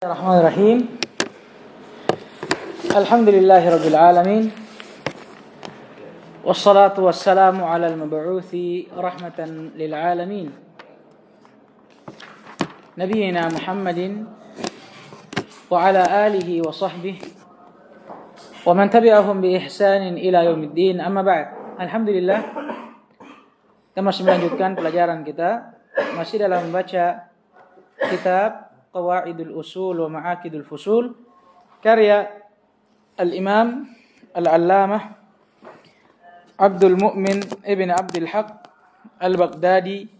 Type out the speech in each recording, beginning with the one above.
Bismillahirrahmanirrahim. Alhamdulillahirabbil alamin. Wassalatu wassalamu ala al-mab'uthi rahmatan lil alamin. Nabiyyina Muhammadin wa ala alihi wa sahbihi wa man tabi'ahum bi ihsanin ila yaumiddin. Amma ba'd. Alhamdulillah. Kita masih melanjutkan pelajaran kita masih dalam membaca kitab Qawaidul Usul wa Ma'akidul Fusul karya Al-Imam Al-Allamah Abdul Mu'min Ibn Abdul Haq Al-Baghdadi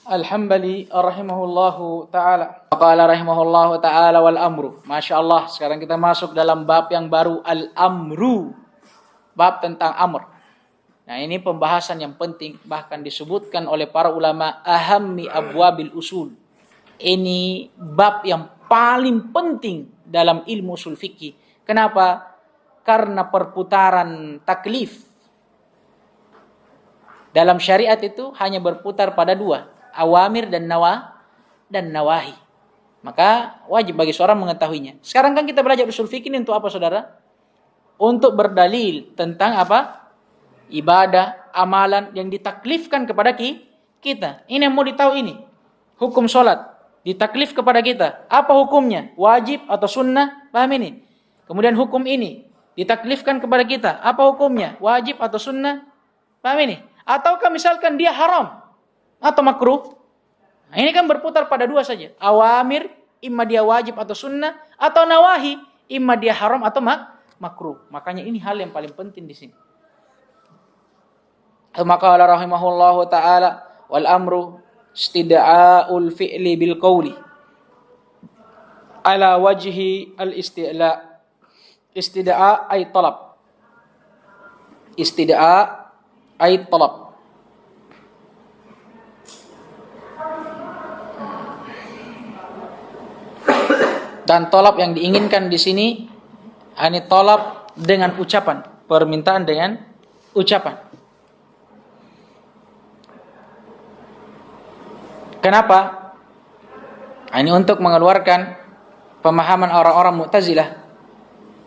Al-Hambali rahimahullahu ta'ala. Qala rahimahullahu ta'ala wal amru. Masya Allah, sekarang kita masuk dalam bab yang baru, Al-Amru, bab tentang amr. Nah, ini pembahasan yang penting, bahkan disebutkan oleh para ulama ahammi abwabil usul. Ini bab yang paling penting dalam ilmu usul fikih. Kenapa? Karena perputaran taklif dalam syariat itu hanya berputar pada dua, awamir dan nawahi. Maka wajib bagi seorang mengetahuinya. Sekarang kan kita belajar usul fikih ini untuk apa, saudara? Untuk berdalil tentang apa? Ibadah, amalan yang ditaklifkan kepada kita. Ini yang mau ditahu ini. Hukum sholat ditaklif kepada kita. Apa hukumnya? Wajib atau sunnah? Paham ini? Kemudian hukum ini ditaklifkan kepada kita. Apa hukumnya? Wajib atau sunnah? Paham ini? Ataukah misalkan dia haram atau makruh? Nah, ini kan berputar pada dua saja. Awamir, imma dia wajib atau sunnah. Atau nawahi, imma dia haram atau makruh. Makanya ini hal yang paling penting di sini. Maka Allah rahimahullahu ta'ala wal amru istida'ul fi'li bil qawli ala wajhi al isti'la. Istida'a ay talab. Istida'a ay talab. Dan talab yang diinginkan di sini ini talab dengan ucapan, permintaan dengan ucapan. Kenapa? Ini untuk mengeluarkan pemahaman orang-orang Mu'tazilah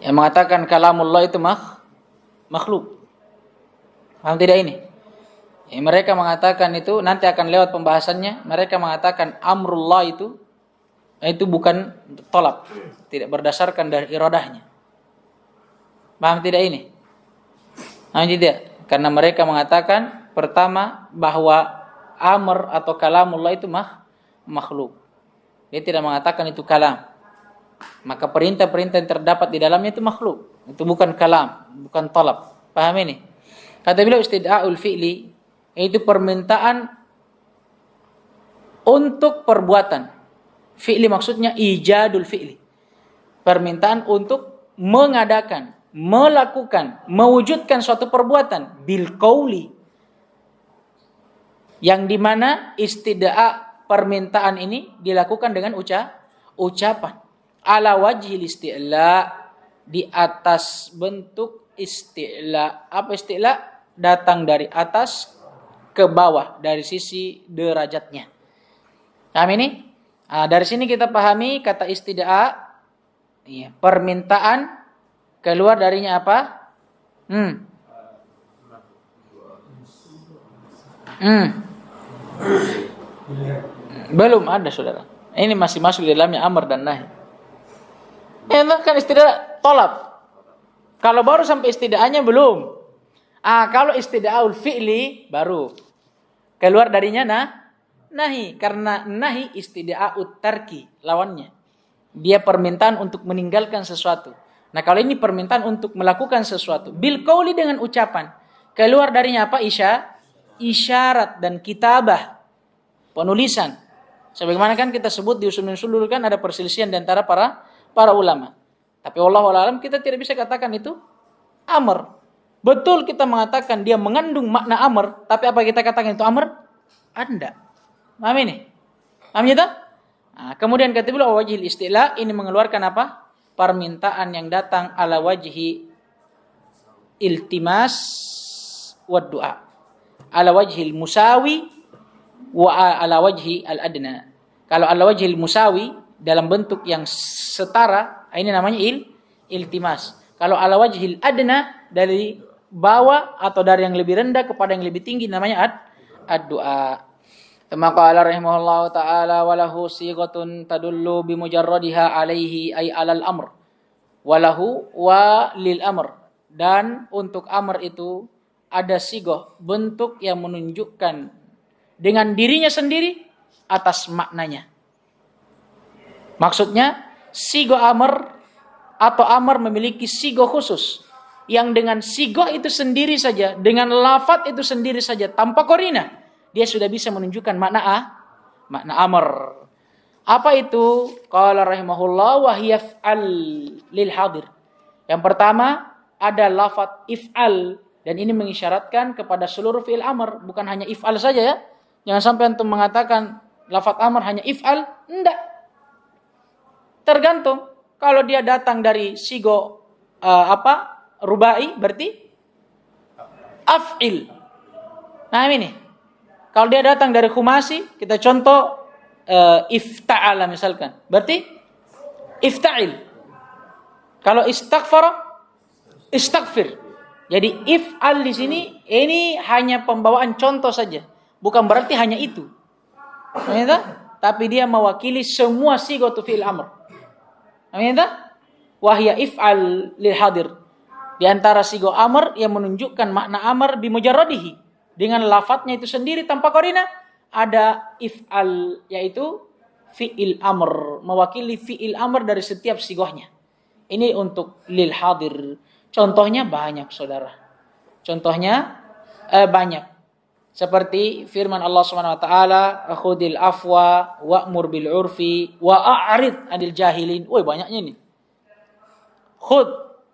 yang mengatakan kalamullah itu makhluk. Paham tidak ini? Mereka mengatakan itu, nanti akan lewat pembahasannya, mereka mengatakan amrullah itu bukan tolak, tidak berdasarkan dari iradahnya. Paham tidak ini? Paham tidak? Karena mereka mengatakan pertama bahwa amr atau kalamullah itu makhluk. Dia tidak mengatakan itu kalam. Maka perintah-perintah yang terdapat di dalamnya itu makhluk. Itu bukan kalam, bukan talab. Paham ini? Kata beliau istida'ul fi'li, itu permintaan untuk perbuatan. Fi'li maksudnya ijadul fi'li. Permintaan untuk mengadakan, melakukan, mewujudkan suatu perbuatan bil qauli. Yang dimana istida'a permintaan ini dilakukan dengan ucapan. Ala wajhil isti'la, di atas bentuk isti'la. Apa isti'la? Datang dari atas ke bawah, dari sisi derajatnya. Paham ini? Dari sini kita pahami kata istida'a, permintaan keluar darinya apa? Belum ada, saudara. Ini masih masuk di dalamnya amr dan nahi. Itu kan istidah tolab. Kalau baru sampai istidahnya belum. Kalau istidahul fi'li baru keluar darinya nahi. Karena nahi istidahut tarki, lawannya. Dia permintaan untuk meninggalkan sesuatu. Nah, kalau ini permintaan untuk melakukan sesuatu bil qauli, dengan ucapan. Keluar darinya apa? Isyarat dan kitabah, penulisan. Sebagaimana kan kita sebut di usul-usul dulu kan ada perselisihan di antara para ulama. Tapi wallahu a'lam kita tidak bisa katakan itu amr. Betul kita mengatakan dia mengandung makna amr, tapi apa kita katakan itu amr? Anda. Paham ini? Paham itu? Kemudian kata beliau wajhil isti'la, ini mengeluarkan apa? Permintaan yang datang ala wajhi iltimas wa du'a. Ala wajhil musawi wa ala wajhi al-adna. Kalau ala wajhil musawi dalam bentuk yang setara, ini namanya iltimas. Kalau ala wajhil adna, dari bawah atau dari yang lebih rendah kepada yang lebih tinggi, namanya ad-du'a. Kama qala rahimahullahu ta'ala walahu sighatun tadullu bimujarradiha alaihi ay alal amr. Walahu wa lil amr. Dan untuk amr itu ada sigoh, bentuk yang menunjukkan dengan dirinya sendiri atas maknanya. Maksudnya sigoh amr atau amr memiliki sigoh khusus yang dengan sigoh itu sendiri saja, dengan lafaz itu sendiri saja tanpa korina, dia sudah bisa menunjukkan makna amr. Apa itu? Qala rahimahullah wa hiya if'al lil hadir. Yang pertama ada lafaz if'al, dan ini mengisyaratkan kepada seluruh fi'il amr, bukan hanya if'al saja ya. Jangan sampai antum mengatakan lafaz amr hanya if'al, enggak. Tergantung. Kalau dia datang dari sigo rubai, berarti af'il. Nah ini. Kalau dia datang dari khumasi, kita contoh ifta'ala misalkan, berarti ifta'il. Kalau istaghfara, istaghfir. Jadi if'al di sini ini hanya pembawaan contoh saja, bukan berarti hanya itu. Tapi dia mewakili semua sigatu fi'il amr. Wahya if'al lil hadir. Di antara sigo amr yang menunjukkan makna amr bimujarradihi, dengan lafadznya itu sendiri tanpa qarina, ada if'al, yaitu fi'il amr, mewakili fi'il amr dari setiap sigohnya. Ini untuk lil hadir. Contohnya banyak, saudara. Contohnya banyak. Seperti firman Allah Subhanahu wa taala, "Khudil afwa wa'mur bil urfi wa a'rid 'anil jahilin." Woi, banyaknya ini.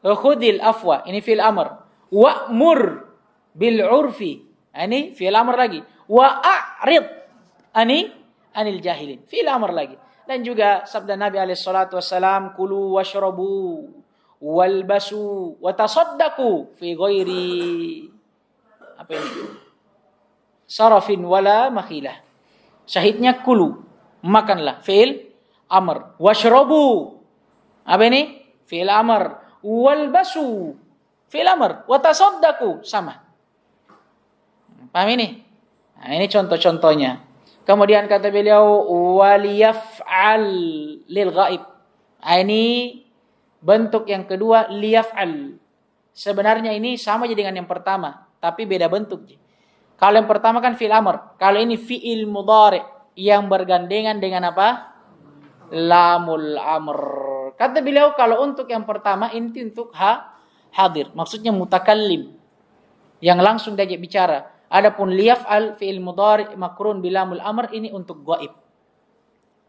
Khudil afwa, ini fi'il amr. Wa'mur bil urfi, ini fi'il amr lagi. Wa a'rid 'anil jahilin, fi'il amr lagi. Dan juga sabda Nabi alaihi salatu wassalam, "Kulu washrabu walbasu wa tasaddaqu fi ghairi sarafin wala makhilah." Syahidnya kulu, makanlah, fi'il amr. Washrabu, apa ini? Fi'il amr. Walbasu, fi'il amr. Wa tasaddaqu, sama. Paham ini? Nah, ini contoh-contohnya. Kemudian kata beliau, waliyaf'al lil ghaib. Ini bentuk yang kedua, liyaf'al. Sebenarnya ini sama aja dengan yang pertama, tapi beda bentuk. Kalau yang pertama kan fi'il amr. Kalau ini fi'il mudhari yang bergandengan dengan apa? Lamul amr. Kata beliau, kalau untuk yang pertama ini untuk hadir. Maksudnya mutakallim, yang langsung diajak bicara. Adapun liyaf'al fi'il mudhari makrun bilamul amr, ini untuk ghaib.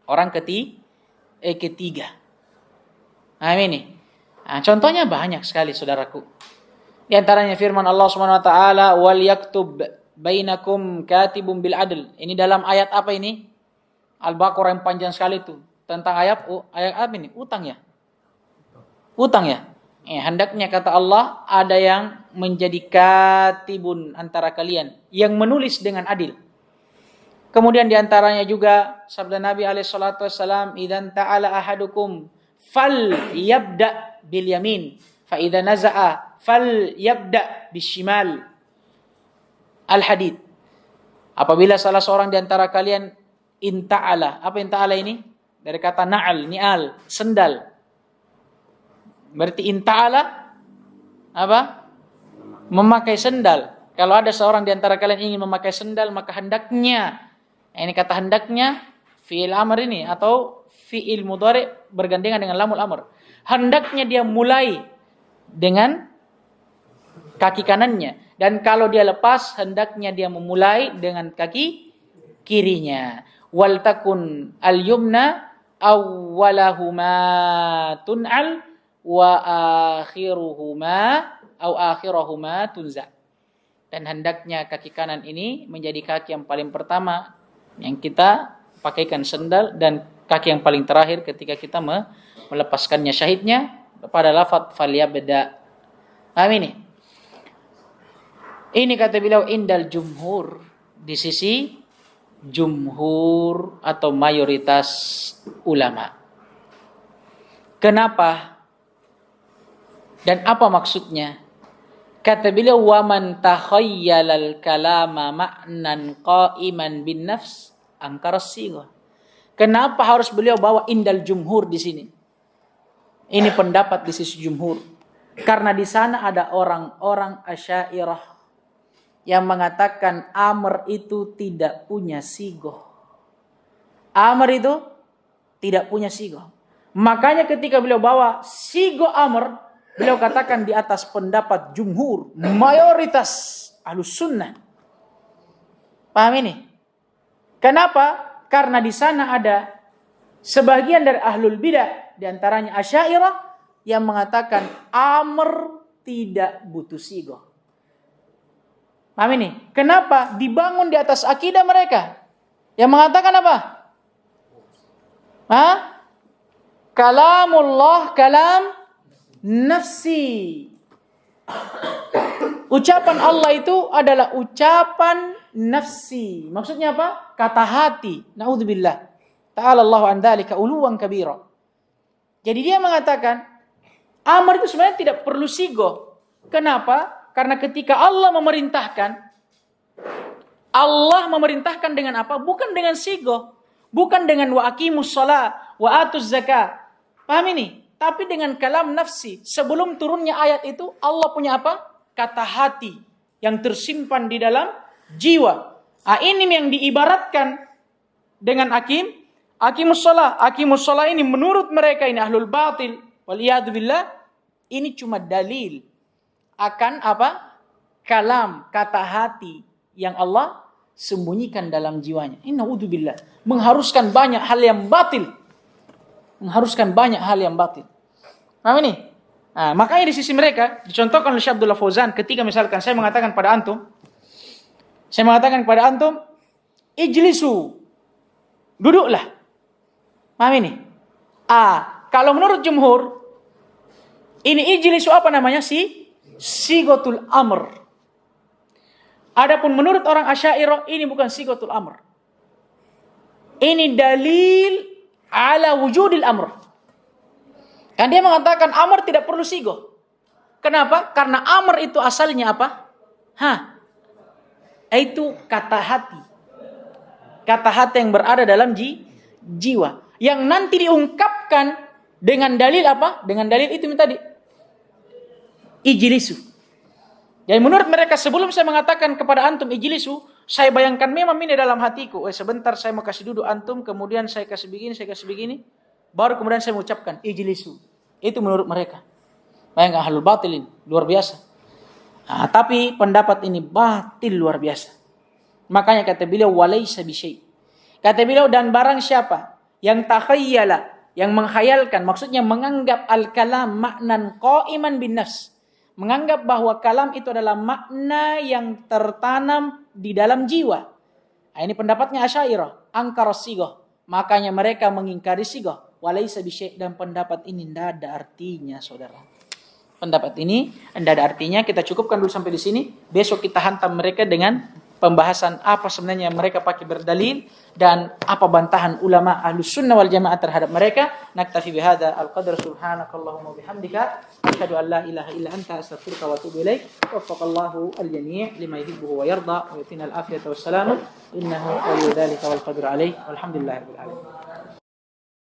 Orang ketiga. Nah ini. Nah, contohnya banyak sekali, saudaraku. Di antaranya firman Allah Subhanahu wa taala, "Wal yaktub bainakum katibun bil adl." Ini dalam ayat apa ini? Al-Baqarah yang panjang sekali itu. Tentang ayat apa ini? Utang ya? Utang ya? Hendaknya kata Allah ada yang menjadi katibun antara kalian, yang menulis dengan adil. Kemudian di antaranya juga sabda Nabi alaihi salatu wasallam, "Idzan ta'ala ahadukum fal yabda bil yamin, fa idza naza'a fal yabda bishimal." Al-Hadid. Apabila salah seorang di antara kalian inta'ala, apa inta'ala ini? Dari kata na'al, ni'al, sendal. Berarti inta'ala apa? Memakai sendal. Kalau ada seorang di antara kalian ingin memakai sendal, maka hendaknya, ini kata hendaknya fi'il amr ini atau fi'il mudhari bergandengan dengan lamul amr. Hendaknya dia mulai dengan kaki kanannya, dan kalau dia lepas hendaknya dia memulai dengan kaki kirinya. Wal takun al yumna awwalahuma tun'al wa akhirahuma tunza. Dan hendaknya kaki kanan ini menjadi kaki yang paling pertama yang kita pakaikan sendal, dan kaki yang paling terakhir ketika kita melepaskannya. Syahidnya pada lafaz falyabda. Amin. Ini kata beliau indal jumhur, di sisi jumhur atau mayoritas ulama. Kenapa? Dan apa maksudnya? Kata beliau, wa man takhayyalal kalama ma'nan qa'iman bin nafs angkara sighah. Kenapa harus beliau bawa indal jumhur di sini? Ini pendapat di sisi jumhur. Karena di sana ada orang-orang Asy'ariyah yang mengatakan amr itu tidak punya sighah. Amr itu tidak punya sighah. Makanya ketika beliau bawa sighah amr, beliau katakan di atas pendapat jumhur, mayoritas Ahlus Sunnah. Paham ini? Kenapa? Karena di sana ada sebagian dari ahlul bidah, di antaranya Asy'ariyah, yang mengatakan amr tidak butuh sighah. Paham ini? Kenapa? Dibangun di atas akidah mereka yang mengatakan apa? Kalamullah kalam nafsi. Ucapan Allah itu adalah ucapan nafsi. Maksudnya apa? Kata hati. Na'udzubillah. Ta'ala Allah an dzalika uluwan kabira. Jadi dia mengatakan amar itu sebenarnya tidak perlu sighah. Kenapa? Karena ketika Allah memerintahkan dengan apa? Bukan dengan sighah. Bukan dengan wa aqimus shalah wa atuz zakah. Paham ini? Tapi dengan kalam nafsi. Sebelum turunnya ayat itu, Allah punya apa? Kata hati yang tersimpan di dalam jiwa. Ini yang diibaratkan dengan aqimus shalah. Aqimus shalah ini menurut mereka ini ahlul batil. Waliyadu billah. Ini cuma dalil akan apa? Kalam, kata hati yang Allah sembunyikan dalam jiwanya. Na'udzubillah. Mengharuskan banyak hal yang batil. Paham ini? Nah, makanya di sisi mereka dicontohkan oleh Syekh Abdullah Fauzan ketika misalkan saya mengatakan kepada antum, ijlisu, duduklah. Paham ini? Kalau menurut jumhur, ini ijlisu apa namanya? Sighatul amr. Adapun menurut orang Asy'ariyah, ini bukan sighatul amr. Ini dalil ala wujudil amr. Kan dia mengatakan amr tidak perlu sighah. Kenapa? Karena amr itu asalnya apa? Itu kata hati. Kata hati yang berada dalam jiwa. Yang nanti diungkapkan dengan dalil apa? Dengan dalil itu tadi. Ijlisu. Jadi menurut mereka sebelum saya mengatakan kepada antum ijlisu, saya bayangkan memang ini dalam hatiku. Sebentar saya mau kasih duduk antum, kemudian saya kasih begini. Baru kemudian saya mengucapkan ijlisu. Itu menurut mereka. Bayangkan ahlul batil ini. Luar biasa. Tapi pendapat ini batil luar biasa. Makanya kata beliau, walaysa bisyai. Kata beliau, dan barang siapa yang takhayyala, yang menghayalkan, maksudnya menganggap al-kalam maknan qa'iman bin nafs. Menganggap bahwa kalam itu adalah makna yang tertanam di dalam jiwa. Ini pendapatnya Asy'ariyah, angkara sighah. Makanya mereka mengingkari sighah. Walaysa bisyai, dan pendapat ini tidak ada artinya, saudara. Pendapat ini tidak ada artinya. Kita cukupkan dulu sampai di sini. Besok kita hantam mereka dengan pembahasan apa sebenarnya mereka pakai berdalil dan apa bantahan ulama Ahlus Sunnah wal Jamaah terhadap mereka. Naktafi bihadza al-qadr, subhanakallahumma bihamdika asyhadu an la ilaha illa anta astaghfiruka wa atubu ilaik. Waffaqallahu al-jami' lima yuhibbu wa yarda wa yutina al-afiyata was salam. Innahu waliyyu dzalika wal qadru alaih. Walhamdulillahirabbil alamin.